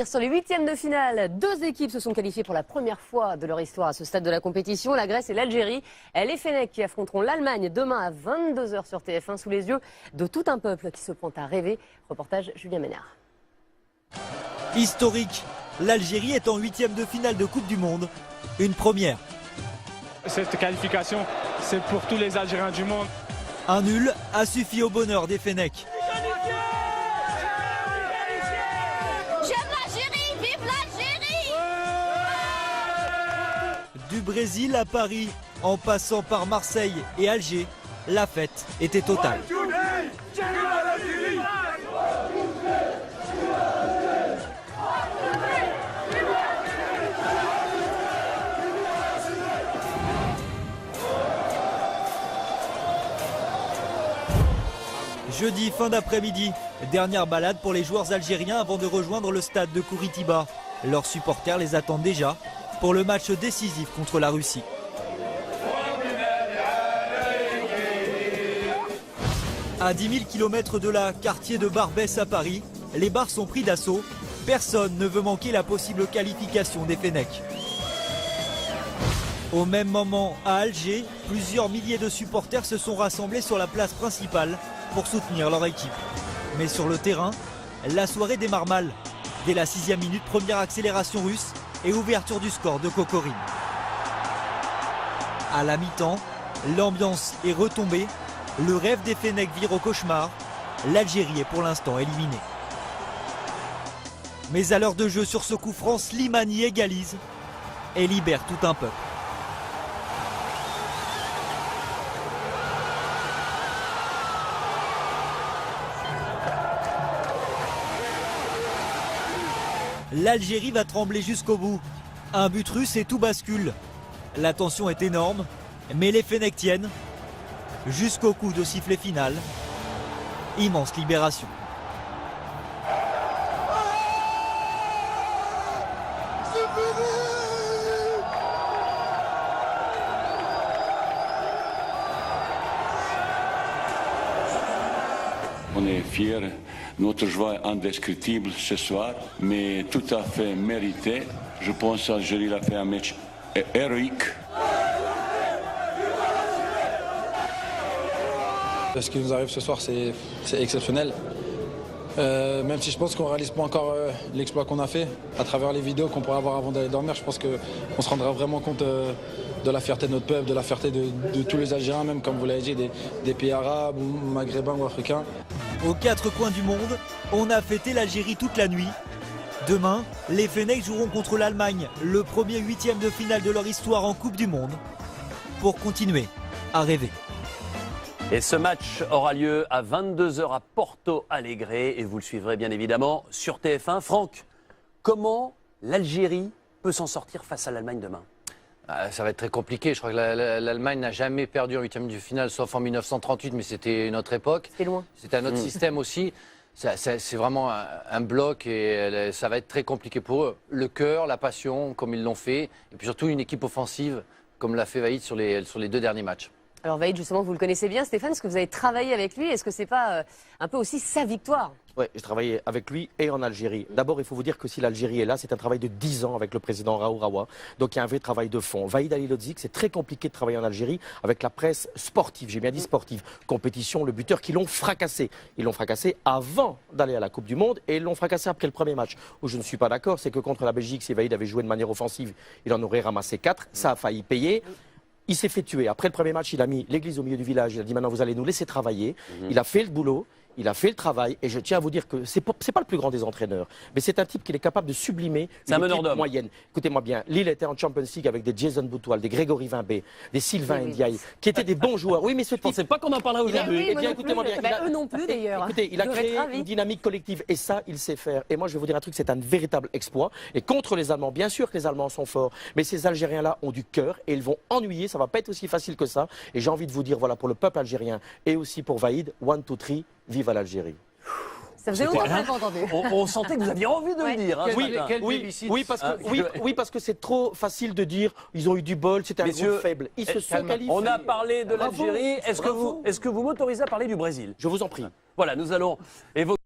Sur les huitièmes de finale, deux équipes se sont qualifiées pour la première fois de leur histoire à ce stade de la compétition, la Grèce et l'Algérie. Les Fennecs qui affronteront l'Allemagne demain à 22 h sur TF1 sous les yeux de tout un peuple qui se prend à rêver. Reportage Julien Ménard. Historique, l'Algérie est en huitième de finale de Coupe du Monde, une première. Cette qualification, c'est pour tous les Algériens du monde. Un nul a suffi au bonheur des Fennecs. Du Brésil à Paris, en passant par Marseille et Alger, la fête était totale. Jeudi, fin d'après-midi, dernière balade pour les joueurs algériens avant de rejoindre le stade de Kouritiba. Leurs supporters les attendent déjà pour le match décisif contre la Russie. À 10 000 km de là, quartier de Barbès à Paris, les bars sont pris d'assaut. Personne ne veut manquer la possible qualification des Fennecs. Au même moment, à Alger, plusieurs milliers de supporters se sont rassemblés sur la place principale pour soutenir leur équipe. Mais sur le terrain, la soirée démarre mal. Dès la 6e minute, première accélération russe et ouverture du score de Kokorine. À la mi-temps, l'ambiance est retombée. Le rêve des Fennecs vire au cauchemar. L'Algérie est pour l'instant éliminée. Mais à l'heure de jeu sur ce coup franc, Slimani égalise et libère tout un peuple. L'Algérie va trembler jusqu'au bout. Un but russe et tout bascule. La tension est énorme, mais les Fennecs tiennent jusqu'au coup de sifflet final. Immense libération. On est fiers, notre joie est indescriptible ce soir, mais tout à fait mérité. Je pense que l'Algérie a fait un match héroïque. Ce qui nous arrive ce soir, c'est exceptionnel. Même si je pense qu'on ne réalise pas encore l'exploit qu'on a fait, à travers les vidéos qu'on pourrait avoir avant d'aller dormir, je pense qu'on se rendra vraiment compte de la fierté de notre peuple, de la fierté de tous les Algériens, même comme vous l'avez dit, des pays arabes, ou maghrébins ou africains. Aux quatre coins du monde, on a fêté l'Algérie toute la nuit. Demain, les Fennecs joueront contre l'Allemagne, le premier huitième de finale de leur histoire en Coupe du Monde, pour continuer à rêver. Et ce match aura lieu à 22 h à Porto Alegre et vous le suivrez bien évidemment sur TF1. Franck, comment l'Algérie peut s'en sortir face à l'Allemagne demain ? Ça va être très compliqué. Je crois que l'Allemagne n'a jamais perdu en huitième de finale, sauf en 1938, mais c'était une autre époque. C'est loin. C'était un autre système aussi. C'est vraiment un bloc et ça va être très compliqué pour eux. Le cœur, la passion, comme ils l'ont fait, et puis surtout une équipe offensive, comme l'a fait Vahid sur les deux derniers matchs. Alors Vahid, justement, vous le connaissez bien, Stéphane, est-ce que vous avez travaillé avec lui? Est-ce que c'est pas un peu aussi sa victoire? Oui, j'ai travaillé avec lui et en Algérie. D'abord, il faut vous dire que si l'Algérie est là, c'est un travail de 10 ans avec le président Raouraoua. Donc il y a un vrai travail de fond. Vahid Halilhodžić, c'est très compliqué de travailler en Algérie avec la presse sportive, j'ai bien dit sportive. Compétition, le buteur qui l'ont fracassé. Ils l'ont fracassé avant d'aller à la Coupe du Monde et ils l'ont fracassé après le premier match. Où je ne suis pas d'accord, c'est que contre la Belgique, si Vahid avait joué de manière offensive, il en aurait ramassé 4. Ça a failli payer. Il s'est fait tuer. Après le premier match, il a mis l'église au milieu du village. Il a dit maintenant vous allez nous laisser travailler. Il a fait le boulot. Il a fait le travail et je tiens à vous dire que c'est pas le plus grand des entraîneurs, mais c'est un type qui est capable de sublimer une équipe moyenne. Écoutez-moi bien, Lille était en Champions League avec des Jason Boutoual, des Grégory Vimbé, des Sylvain Ndiaye, qui étaient des bons joueurs. Oui, mais ce type... Je ne pensais pas qu'on en parlerait aujourd'hui. Eh bien, écoutez-moi bien. Eux non plus d'ailleurs. Écoutez, il a créé une dynamique collective et ça, il sait faire. Et moi, je vais vous dire un truc, c'est un véritable exploit. Et contre les Allemands, bien sûr que les Allemands sont forts, mais ces Algériens-là ont du cœur et ils vont ennuyer. Ça va pas être aussi facile que ça. Et j'ai envie de vous dire, voilà, pour le peuple algérien et aussi pour Vahid, 1, 2, 3, vive à l'Algérie. Ça faisait longtemps qu'on n'avait pas entendu. On sentait que vous aviez envie de le dire. Oui, parce que c'est trop facile de dire ils ont eu du bol, c'était un groupe faible. Ils se sont qualifiés. On a parlé de l'Algérie. Est-ce que vous m'autorisez à parler du Brésil? Je vous en prie. Voilà, nous allons évoquer.